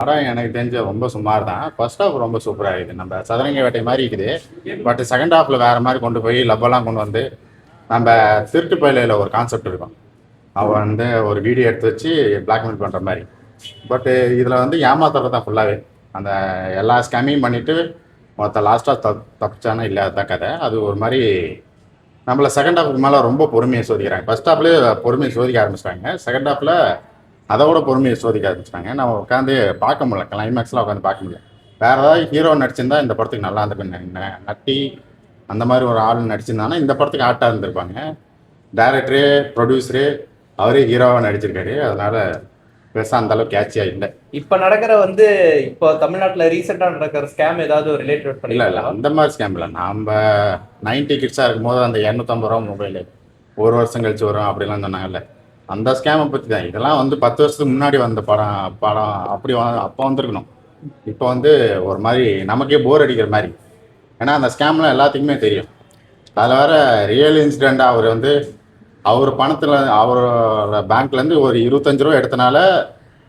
படம் எனக்கு தெரிஞ்ச ரொம்ப சுமார் தான். ஃபர்ஸ்ட் ஹாஃப் ரொம்ப சூப்பராக இருக்குது. நம்ம சதுரங்க வேட்டை மாதிரி இருக்குது. பட் செகண்ட் ஹாஃபில் வேறு மாதிரி கொண்டு போய் லவ்வெல்லாம் கொண்டு வந்து நம்ம திருட்டு பயிலையில் ஒரு கான்செப்ட் இருக்கும். அவன் வந்து ஒரு வீடியோ எடுத்து வச்சு பிளாக்மெயில் பண்ணுற மாதிரி. பட்டு இதில் வந்து ஏமாத்துறது தான் ஃபுல்லாகவே. அந்த எல்லா ஸ்கேமையும் பண்ணிவிட்டு மொத்த லாஸ்ட்டாக தப்பிச்சானா இல்லாத தான் கதை. அது ஒரு மாதிரி நம்மளை செகண்ட் ஹாஃபுக்கு மேலே ரொம்ப பொறுமையை சோதிக்கிறாங்க. ஃபர்ஸ்ட் ஹாஃப்லேயே பொறுமையை சோதிக்க ஆரம்பிச்சிட்டாங்க. செகண்ட் ஹாஃபில் அதோட பொறுமையை சோதிக்க ஆரம்பிச்சிட்டாங்க. நம்ம உட்காந்து பார்க்க முடியல, கிளைமேக்ஸ்லாம் உட்காந்து பார்க்க முடியல. வேறு ஏதாவது ஹீரோ நடிச்சிருந்தா இந்த படத்துக்கு நல்லா இருந்திருக்குன்னு நட்டி அந்த மாதிரி ஒரு ஆள் நடிச்சிருந்தாங்கன்னா இந்த படத்துக்கு ஆட்டாக இருந்திருப்பாங்க. டைரக்டரு ப்ரொடியூசரு அவரே ஹீரோவாக நடிச்சிருக்காரு. அதனால பெருசாக அந்தளவுக்கு கேட்சியாக இல்லை. இப்போ நடக்கிற இப்போ தமிழ்நாட்டில் ரீசெண்டாக நடக்கிற ஸ்கேம் ஏதாவது ரிலேட்டட் பண்ணி இல்லை அந்த மாதிரி ஸ்கேம் இல்லை. நாம் 90 கிட்ஸாக இருக்கும்போது அந்த 250 ரூபா மொபைலு ஒரு வருஷம் கழிச்சு வரும் அப்படிலாம் சொன்னாங்கல்ல, அந்த ஸ்கேமை பற்றி தான். இதெல்லாம் வந்து 10 வருஷத்துக்கு முன்னாடி வந்த படம் அப்படி அப்போ வந்திருக்கணும். இப்போ வந்து ஒரு மாதிரி நமக்கே போர் அடிக்கிற மாதிரி. ஏன்னா அந்த ஸ்கேம்லாம் எல்லாத்துக்குமே தெரியும். அதில் வேற ரியல் இன்சிடெண்ட்டாக அவர் வந்து அவர் பணத்தில் அவரோட பேங்க்லேருந்து ஒரு 25 ரூபா எடுத்தனால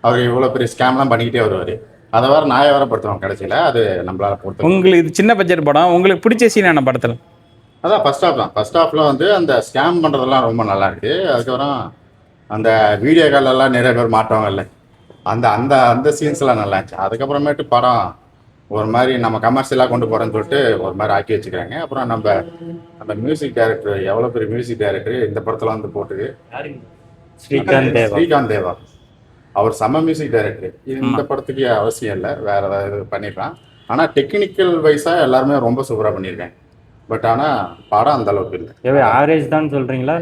அவர் இவ்வளோ பெரிய ஸ்கேம்லாம் பண்ணிக்கிட்டே வருவார். அதை வேற நாயை வேற படுத்துவோம் கடைசியில். அது நம்மளால் பொறுத்து. உங்களுக்கு இது சின்ன பட்ஜெட் படம், உங்களுக்கு பிடிச்ச சீனான படத்தில் அதான் ஃபர்ஸ்ட் ஹாஃப் தான். ஃபர்ஸ்ட் ஹாஃபில் வந்து அந்த ஸ்கேம் பண்ணுறதெல்லாம் ரொம்ப நல்லா இருக்குது. அதுக்கப்புறம் அந்த வீடியோ காலெல்லாம் நிறைய பேர் மாட்டுவாங்கல்ல, அந்த அந்த அந்த சீன்ஸ்லாம் நல்லா இருந்துச்சு. அதுக்கப்புறமேட்டு படம் ஒரு மாதிரி நம்ம கமர்ஷியலாக கொண்டு போகிறோன்னு சொல்லிட்டு ஒரு மாதிரி ஆக்கி வச்சுக்கிறாங்க. அப்புறம் நம்ம மியூசிக் டைரக்டர், எவ்வளோ பெரிய மியூசிக் டைரக்டர் இந்த படத்தில் வந்து போட்டுது ஸ்ரீகாந்த் தேவா. அவர் செம்ம மியூசிக் டைரக்டர். இந்த படத்துக்கு அவசியம் இல்லை, வேறு ஏதாவது பண்ணிடலாம். ஆனால் டெக்னிக்கல் வைஸாக எல்லாருமே ரொம்ப சூப்பராக பண்ணியிருக்காங்க. பட் ஆனால் படம் அந்த அளவுக்கு இல்லை. ஆவரேஜ் தான் சொல்கிறீங்களா?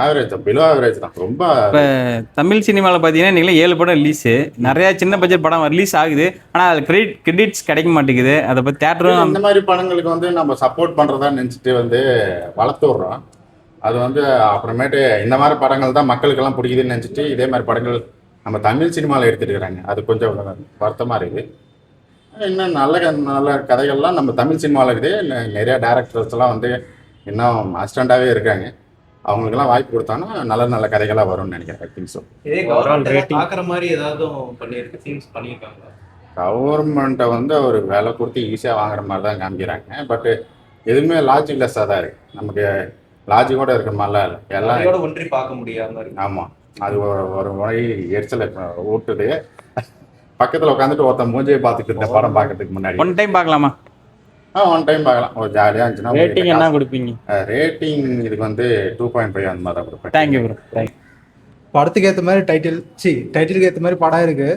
ஆவரேஜ் தான், பிலோ ஆவரேஜ் தான். ரொம்ப இப்போ தமிழ் சினிமாவில் பார்த்தீங்கன்னா இன்றைக்கி 7 படம் ரிலீஸு, நிறையா சின்ன பட்ஜெட் படம் ரிலீஸ் ஆகுது. ஆனால் அது கிரெடிட்ஸ் கிடைக்க மாட்டேங்குது. அதை பற்றி தேட்டரும் இந்த மாதிரி படங்களுக்கு வந்து நம்ம சப்போர்ட் பண்ணுறதா நினச்சிட்டு வந்து வளர்த்து விட்றோம். அது வந்து அப்புறமேட்டு இந்த மாதிரி படங்கள் தான் மக்களுக்கெல்லாம் பிடிக்குதுன்னு நினச்சிட்டு இதே மாதிரி படங்கள் நம்ம தமிழ் சினிமாவில் எடுத்துகிட்டு இருக்கிறாங்க. அது கொஞ்சம் வருத்தமாக இருக்குது. இன்னும் நல்ல நல்ல கதைகள்லாம் நம்ம தமிழ் சினிமாவில் இருக்குது. நிறையா டேரக்டர்ஸ்லாம் வந்து இன்னும் அசிஸ்டண்ட்டாகவே இருக்காங்க. அவங்களுக்கெல்லாம் வாய்ப்பு கொடுத்தாங்கன்னா நல்ல நல்ல கதைகளாக வரும்னு நினைக்கிறேன். I think so. கவர்மெண்ட்டை வந்து ஒரு விலை கொடுத்து ஈஸியாக வாங்குற மாதிரி தான் காமிக்கிறாங்க. பட் எதுவுமே லாஜிக்லெஸ்ஸாக தான் இருக்குது. நமக்கு லாஜிக்கோடு இருக்கிற மாதிரிலாம் இல்லை, எல்லாம் ஒன்றி பார்க்க முடியாமல். ஆமாம், அது ஒரு முறை எரிச்சலை ஊட்டுது. பக்கத்தில் உட்காந்துட்டு ஒருத்தன் மூஞ்சியை பார்த்துட்டு இருந்த படம் பார்க்கறதுக்கு முன்னாடி ஒன் டைம் பார்க்கலாமா? ஒன் டைம் பார்க்கலாம். ஒரு ஜாலியாக இருந்துச்சுன்னா. ரேட்டிங் என்ன கொடுப்பீங்க? ரேட்டிங் இதுக்கு வந்து 2.5 அந்த மாதிரி தான் கொடுப்பேன். Thank you bro. படத்துக்கு ஏற்ற மாதிரி டைட்டிலுக்கு ஏற்ற மாதிரி படம் இருக்குது.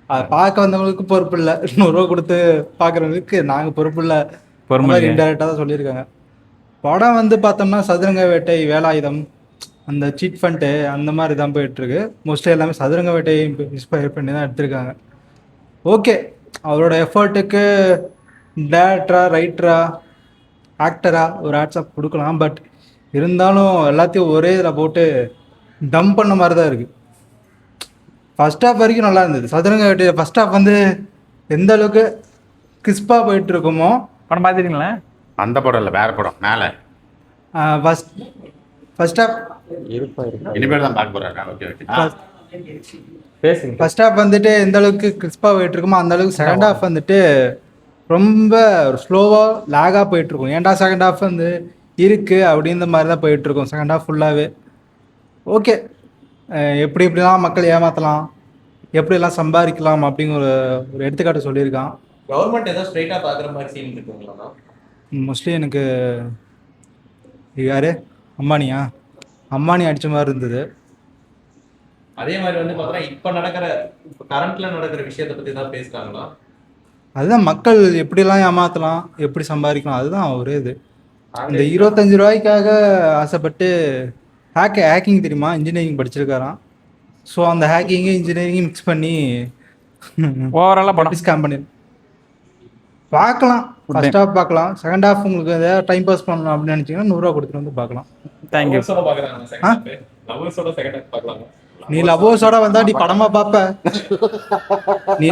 அதை பார்க்க வந்தவங்களுக்கு பொறுப்பு இல்லை, 100 ரூபா கொடுத்து பார்க்குறவங்களுக்கு நாங்கள் பொறுப்பு இல்லை. இன்டெரக்டாக தான் சொல்லியிருக்காங்க. படம் வந்து பார்த்தோம்னா சதுரங்க வேட்டை, வேலாயுதம், அந்த சீட் ஃபண்ட்டு அந்த மாதிரி தான் போயிட்டுருக்கு. மோஸ்ட்லி எல்லாமே சதுரங்க வேட்டையை இன்ஸ்பயர் பண்ணி தான் எடுத்திருக்காங்க. ஓகே, அவரோட எஃபர்ட்டுக்கு டேரக்டரா, ரைட்டரா, ஆக்டரா ஒரு ஆட்ஸ்அப் கொடுக்கலாம். பட் இருந்தாலும் எல்லாத்தையும் ஒரே இதில் போட்டு டம்ப் பண்ண மாதிரி தான் இருக்குது. ஃபர்ஸ்ட் ஹாஃப் வரைக்கும் நல்லா இருந்தது. சதுரங்க வேட்டை ஃபர்ஸ்ட் ஹாஃப் வந்து எந்த அளவுக்கு கிறிஸ்பாக போயிட்டு இருக்குமோ. படம் பார்த்துருக்கீங்களா? அந்த படம் இல்லை, வேற படம் மேலே. ஃபர்ஸ்ட் ஹாஃப் இனிமேல் தான் பார்க்க போகிறாங்க. ஓகே பேசுங்க. ஃபர்ஸ்ட் ஹாஃப் வந்துட்டு எந்த அளவுக்கு கிறிஸ்பாக போயிட்டு இருக்குமோ அந்த அளவுக்கு செகண்ட் ஹாஃப் வந்துட்டு ரொம்ப ஸ்லோவாக லேகாக போயிட்டுருக்கும். ஏன்டா செகண்ட் ஹாஃப் வந்து இருக்குது அப்படின்ற மாதிரி தான் போயிட்டுருக்கும் செகண்ட் ஹாஃப் ஃபுல்லாகவே. ஓகே, எப்படிலாம் மக்கள் ஏமாற்றலாம், எப்படிலாம் சம்பாதிக்கலாம் அப்படிங்கிற ஒரு எடுத்துக்காட்டு சொல்லியிருக்கான். கவர்மெண்ட் ஏதோ ஸ்ட்ரைட்டாக பார்க்குற மாதிரி சீன் இருக்குங்களா? மோஸ்ட்லி எனக்கு யார் அம்பானி அடித்த மாதிரி இருந்தது. அதே மாதிரி பார்த்தோன்னா இப்போ கரண்ட்டில் நடக்கிற விஷயத்தை பற்றி தான் பேசுகிறாங்களா? அதுதான் மக்கள் எப்படிலாம் ஏமாற்றலாம், எப்படி சம்பாதிக்கலாம், அதுதான் ஒரே இது. இந்த 25 ரூபாய்க்காக ஆசைப்பட்டு ஹேக்கிங் தெரியுமா, இன்ஜினியரிங் படிச்சிருக்காராம். ஸோ அந்த ஹேக்கிங்கு இன்ஜினியரிங்கும் மிக்ஸ் பண்ணி ஓவராலாக படம் ஸ்கேம் பண்ணி பார்க்கலாம். ஃபர்ஸ்ட் ஹாஃப் பார்க்கலாம். செகண்ட் ஹாஃப் உங்களுக்கு ஏதாவது டைம் பாஸ் பண்ணணும் அப்படின்னு நினச்சிங்கன்னா 100 ரூபா கொடுத்துட்டு வந்து பார்க்கலாம். தேங்க்யூ. நீ லவ்வோஸோட வந்தா நீ படமா பார்ப்ப. நீ